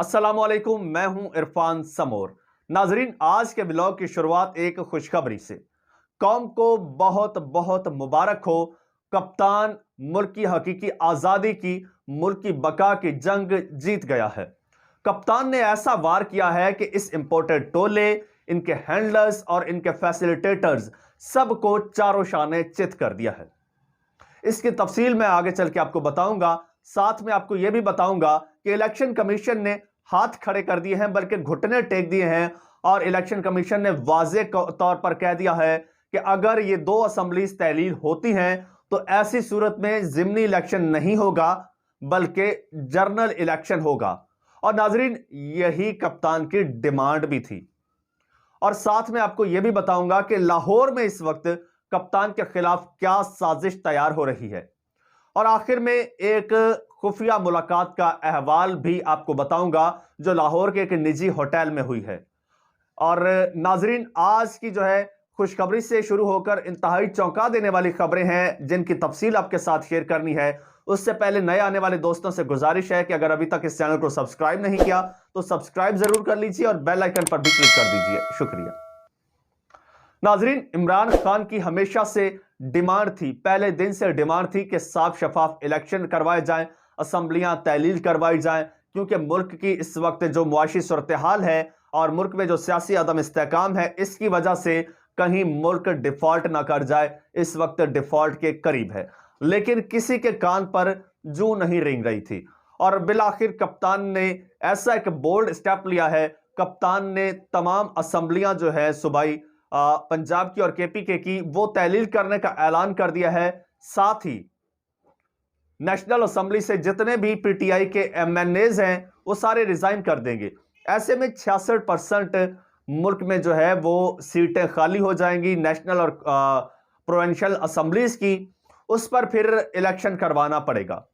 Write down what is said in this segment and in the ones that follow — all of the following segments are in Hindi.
अस्सलामुअलैकुम, मैं हूं इरफान समोर। नाजरीन, आज के ब्लॉग की शुरुआत एक खुशखबरी से। कौम को बहुत बहुत मुबारक हो। कप्तान मुल्क की हकीकी आज़ादी की, मुल्क की बका की जंग जीत गया है। कप्तान ने ऐसा वार किया है कि इस इंपोर्टेड टोले, इनके हैंडलर्स और इनके फैसिलिटेटर्स सबको चारों शाने चित कर दिया है। इसकी तफसील मैं आगे चल के आपको बताऊंगा। साथ में आपको यह भी बताऊंगा कि इलेक्शन कमीशन ने हाथ खड़े कर दिए हैं, बल्कि घुटने टेक दिए हैं। और इलेक्शन कमीशन ने वाज़े तौर पर कह दिया है कि अगर ये दो असेंबलीज तहलील होती हैं तो ऐसी सूरत में ज़िमनी इलेक्शन नहीं होगा, बल्कि जनरल इलेक्शन होगा। और नाजरीन, यही कप्तान की डिमांड भी थी। और साथ में आपको यह भी बताऊंगा कि लाहौर में इस वक्त कप्तान के खिलाफ क्या साजिश तैयार हो रही है। और आखिर में एक खुफिया मुलाकात का अहवाल भी आपको बताऊंगा जो लाहौर के एक निजी होटल में हुई है। और नाजरीन, आज की जो है खुशखबरी से शुरू होकर इंतहाई चौंका देने वाली खबरें हैं जिनकी तफसील आपके साथ शेयर करनी है। उससे पहले नए आने वाले दोस्तों से गुजारिश है कि अगर अभी तक इस चैनल को सब्सक्राइब नहीं किया तो सब्सक्राइब जरूर कर लीजिए और बेल आइकन पर भी क्लिक कर दीजिए। शुक्रिया। नाजरीन, इमरान खान की हमेशा से डिमांड थी, पहले दिन से डिमांड थी कि साफ शफाफ इलेक्शन करवाए जाएं, असम्बलियां तहलील करवाई जाएं, क्योंकि मुल्क की इस वक्त जो मुआशी सूरत हाल है और मुल्क में जो सियासी अदम इस्तेकाम है, इसकी वजह से कहीं मुल्क डिफॉल्ट ना कर जाए। इस वक्त डिफॉल्ट के करीब है, लेकिन किसी के कान पर जू नहीं रेंग रही थी। और बिलाखिर कप्तान ने ऐसा एक बोल्ड स्टेप लिया है। कप्तान ने तमाम असम्बलियां जो है सूबाई पंजाब की और केपीके की वो तहलील करने का ऐलान कर दिया है। साथ ही नेशनल असेंबली से जितने भी पीटीआई के एमएनएज हैं वो सारे रिजाइन कर देंगे। ऐसे में 66% मुल्क में जो है वो सीटें खाली हो जाएंगी नेशनल और प्रोविंशियल असेंबलीज की। उस पर फिर इलेक्शन करवाना पड़ेगा।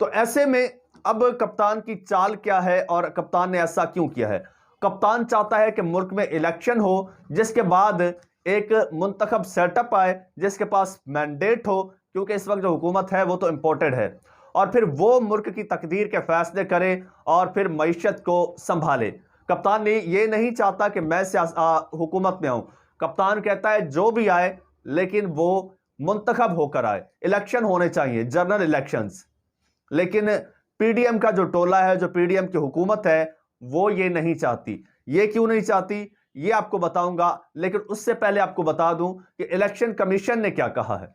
तो ऐसे में अब कप्तान की चाल क्या है और कप्तान ने ऐसा क्यों किया है? कप्तान चाहता है कि मुल्क में इलेक्शन हो, जिसके बाद एक मुंतखब सेटअप आए जिसके पास मैंडेट हो, क्योंकि इस वक्त जो हुकूमत है वो तो इंपोर्टेड है, और फिर वो मुल्क की तकदीर के फैसले करे और फिर मईशत को संभाले। कप्तान ने ये नहीं चाहता कि मैं हुकूमत में आऊं। कप्तान कहता है जो भी आए लेकिन वो मुंतखब होकर आए, इलेक्शन होने चाहिए, जनरल इलेक्शंस। लेकिन पीडीएम का जो टोला है, जो पीडीएम की हुकूमत है, वो ये नहीं चाहती। ये क्यों नहीं चाहती ये आपको बताऊंगा, लेकिन उससे पहले आपको बता दूं कि इलेक्शन कमीशन ने क्या कहा है।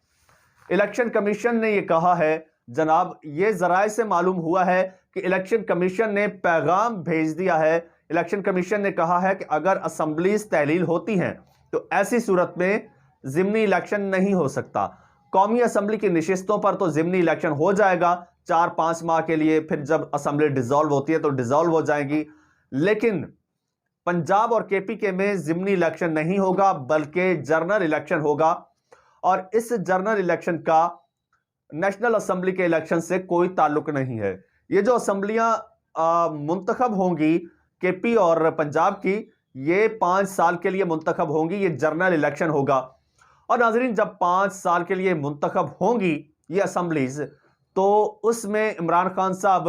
इलेक्शन कमीशन ने यह कहा है जनाब, ये जराए से मालूम हुआ है कि इलेक्शन कमीशन ने पैगाम भेज दिया है। इलेक्शन कमीशन ने कहा है कि अगर असेंबलीज तहलील होती हैं तो ऐसी सूरत में जिमनी इलेक्शन नहीं हो सकता। कौमी असेंबली की नशिस्तों पर तो जिमनी इलेक्शन हो जाएगा 4-5 माह के लिए, फिर जब असेंबली डिसॉल्व होती है तो डिसॉल्व हो जाएगी। लेकिन पंजाब और केपीके में जिमनी इलेक्शन नहीं होगा, बल्कि जनरल इलेक्शन होगा। और इस जनरल इलेक्शन का नेशनल असेंबली के इलेक्शन से कोई ताल्लुक नहीं है। ये जो असेंबलियां मुंतखब होंगी केपी और पंजाब की, ये 5 साल के लिए मुंतखब होंगी, ये जनरल इलेक्शन होगा। और नाजरीन, जब 5 साल के लिए मुंतखब होंगी ये असेंबलीज, तो उसमें इमरान खान साहब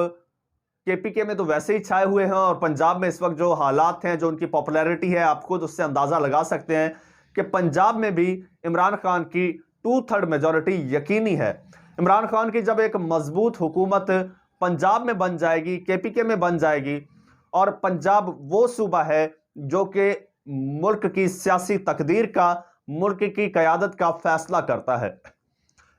केपीके में तो वैसे ही छाए हुए हैं, और पंजाब में इस वक्त जो हालात हैं, जो उनकी पॉपुलैरिटी है, आप खुद उससे अंदाजा लगा सकते हैं कि पंजाब में भी इमरान खान की 2/3 मेजॉरिटी यकीनी है। इमरान खान की जब एक मजबूत हुकूमत पंजाब में बन जाएगी, केपीके में बन जाएगी, और पंजाब वो सूबा है जो कि मुल्क की सियासी तकदीर का, मुल्क की क़यादत का फैसला करता है।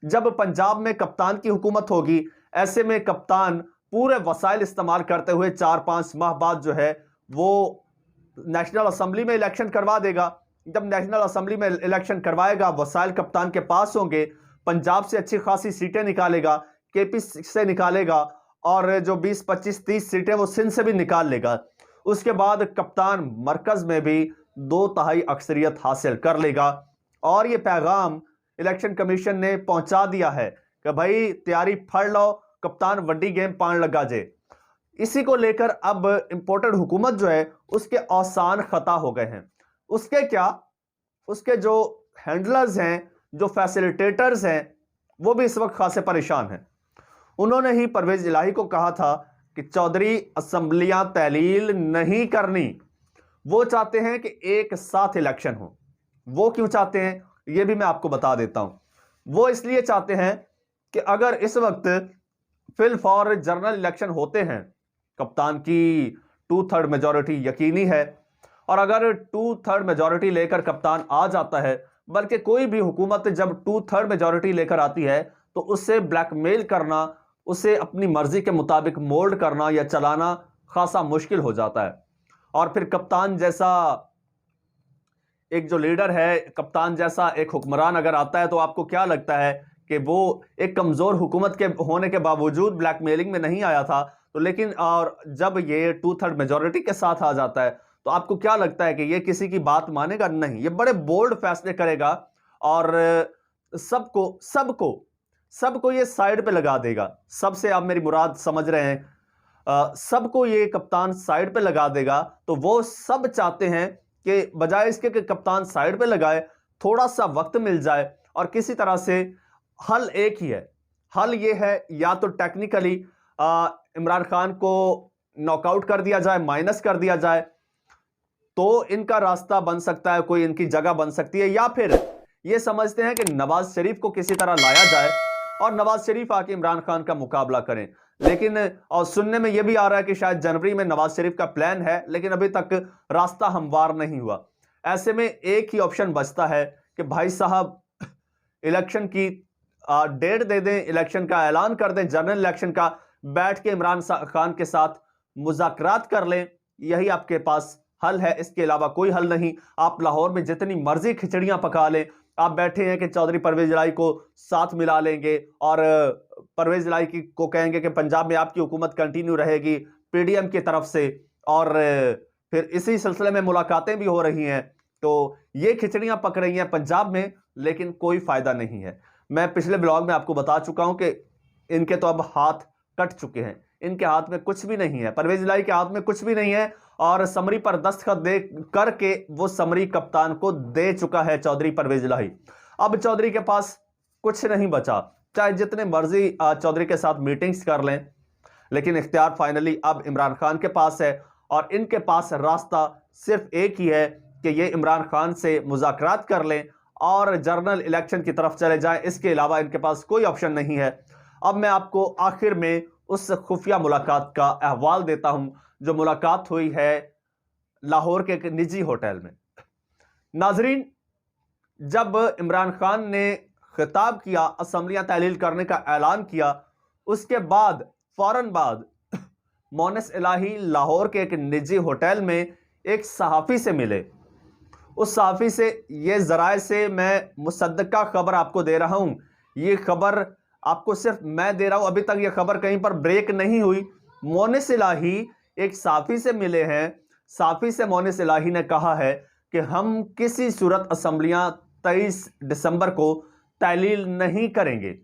जब पंजाब में कप्तान की हुकूमत होगी, ऐसे में कप्तान पूरे वसाइल इस्तेमाल करते हुए 4-5 माह बाद जो है वो नेशनल असेंबली में इलेक्शन करवा देगा। जब नेशनल असेंबली में इलेक्शन करवाएगा, वसाइल कप्तान के पास होंगे, पंजाब से अच्छी खासी सीटें निकालेगा, केपी से निकालेगा, और जो 20-25-30 सीटें वो सिंध से भी निकाल लेगा। उसके बाद कप्तान मरकज में भी 2/3 अक्सरियत हासिल कर लेगा। और ये पैगाम इलेक्शन कमीशन ने पहुंचा दिया है कि भाई तैयारी फड़ लो, कप्तान वड्डी गेम पान लगा जे। इसी को लेकर अब इंपोर्टेड हुकूमत जो है उसके औसान खता हो गए हैं। उसके क्या, उसके जो हैंडलर्स हैं, जो फैसिलिटेटर्स हैं, वो भी इस वक्त खासे परेशान हैं। उन्होंने ही परवेज इलाही को कहा था कि चौधरी असेंबलियां तहलील नहीं करनी, वो चाहते हैं कि एक साथ इलेक्शन हो। वो क्यों चाहते हैं यह भी मैं आपको बता देता हूं। वो इसलिए चाहते हैं कि अगर इस वक्त फिल फॉर जनरल इलेक्शन होते हैं, कप्तान की 2/3 मेजॉरिटी यकीनी है, और अगर 2/3 मेजॉरिटी लेकर कप्तान आ जाता है, बल्कि कोई भी हुकूमत जब 2/3 मेजॉरिटी लेकर आती है तो उससे ब्लैकमेल करना, उसे अपनी मर्जी के मुताबिक मोल्ड करना या चलाना खासा मुश्किल हो जाता है। और फिर कप्तान जैसा एक जो लीडर है, कप्तान जैसा एक हुक्मरान अगर आता है, तो आपको क्या लगता है कि वो एक कमजोर हुकूमत के होने के बावजूद ब्लैकमेलिंग में नहीं आया था, तो लेकिन और जब ये 2/3 मेजॉरिटी के साथ आ जाता है तो आपको क्या लगता है कि ये किसी की बात मानेगा? नहीं, ये बड़े बोल्ड फैसले करेगा और सबको सबको सबको ये साइड पे लगा देगा। सबसे आप मेरी मुराद समझ रहे हैं, सबको ये कप्तान साइड पे लगा देगा। तो वो सब चाहते हैं कि बजाय इसके कि कप्तान साइड पे लगाए, थोड़ा सा वक्त मिल जाए और किसी तरह से हल एक ही है। हल ये है, या तो टेक्निकली इमरान खान को नॉकआउट कर दिया जाए, माइनस कर दिया जाए, तो इनका रास्ता बन सकता है, कोई इनकी जगह बन सकती है, या फिर ये समझते हैं कि नवाज शरीफ को किसी तरह लाया जाए और नवाज शरीफ आके इमरान खान का मुकाबला करें। लेकिन और सुनने में यह भी आ रहा है कि शायद जनवरी में नवाज शरीफ का प्लान है, लेकिन अभी तक रास्ता हमवार नहीं हुआ। ऐसे में एक ही ऑप्शन बचता है कि भाई साहब इलेक्शन की डेट दे दें, इलेक्शन का ऐलान कर दें, जनरल इलेक्शन का, बैठ के इमरान खान के साथ मुज़ाकरात कर लें। यही आपके पास हल है, इसके अलावा कोई हल नहीं। आप लाहौर में जितनी मर्जी खिचड़ियां पका लें, आप बैठे हैं कि चौधरी परवेज इलाही को साथ मिला लेंगे और परवेज इलाही को कहेंगे कि पंजाब में आपकी हुकूमत कंटिन्यू रहेगी पीडीएम की तरफ से, और फिर इसी सिलसिले में मुलाकातें भी हो रही हैं। तो ये खिचड़ियां पक रही हैं पंजाब में, लेकिन कोई फायदा नहीं है। मैं पिछले ब्लॉग में आपको बता चुका हूं कि इनके तो अब हाथ कट चुके हैं, इनके हाथ में कुछ भी नहीं है, परवेज इलाही के हाथ में कुछ भी नहीं है, और समरी पर दस्तखत दे करके वो समरी कप्तान को दे चुका है चौधरी परवेज इलाही। अब चौधरी के पास कुछ नहीं बचा, चाहे जितने मर्जी चौधरी के साथ मीटिंग्स कर लें, लेकिन इख्तियार फाइनली अब इमरान खान के पास है, और इनके पास रास्ता सिर्फ एक ही है कि ये इमरान खान से मुज़ाकरात कर लें और जनरल इलेक्शन की तरफ चले जाएं। इसके अलावा इनके पास कोई ऑप्शन नहीं है। अब मैं आपको आखिर में उस खुफिया मुलाकात का अहवाल देता हूं, जो मुलाकात हुई है लाहौर के एक निजी होटल में। नाजरीन, जब इमरान खान ने खिताब किया, असेंबलियां तहलील करने का ऐलान किया, उसके बाद फौरन बाद मोनिस इलाही लाहौर के एक निजी होटल में एक सहाफ़ी से मिले। उस सहाफ़ी से, ये ज़राए से मैं मुसद्दका खबर आपको दे रहा हूं, ये खबर आपको सिर्फ मैं दे रहा हूं, अभी तक ये खबर कहीं पर ब्रेक नहीं हुई। मोनिस इलाही एक सहाफ़ी से मिले हैं। सहाफ़ी से मोनिस इलाही ने कहा है कि हम किसी सूरत असेंबलियां 23 दिसंबर को तहलील नहीं करेंगे।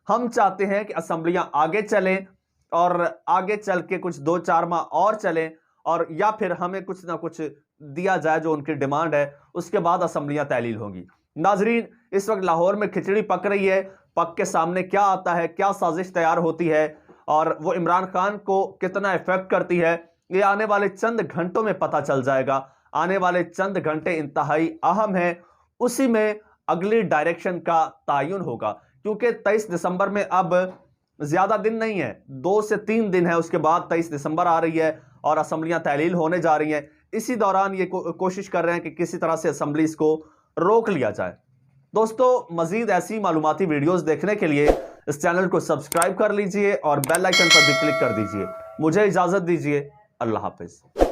हम चाहते हैं कि असेंबलियां आगे चलें और आगे चल के कुछ 2-4 माह और चलें, और या फिर हमें कुछ ना कुछ दिया जाए जो उनकी डिमांड है, उसके बाद असेंबलियां तहलील होंगी। नाजरीन, इस वक्त लाहौर में खिचड़ी पक रही है, पक के सामने क्या आता है, क्या साजिश तैयार होती है और वो इमरान खान को कितना इफेक्ट करती है, ये आने वाले चंद घंटों में पता चल जाएगा। आने वाले चंद घंटे इंतहाई अहम है, उसी में अगली डायरेक्शन का तायुन होगा, क्योंकि 23 दिसंबर में अब ज्यादा दिन नहीं है, 2 से 3 दिन है, उसके बाद 23 दिसंबर आ रही है और असेंबलियां तहलील होने जा रही हैं। इसी दौरान ये कोशिश कर रहे हैं कि किसी तरह से असेंबलीज को रोक लिया जाए। दोस्तों, मजीद ऐसी मालूमाती वीडियोस देखने के लिए इस चैनल को सब्सक्राइब कर लीजिए और बेल आइकन पर भी क्लिक कर दीजिए। मुझे इजाजत दीजिए। अल्लाह हाफिज।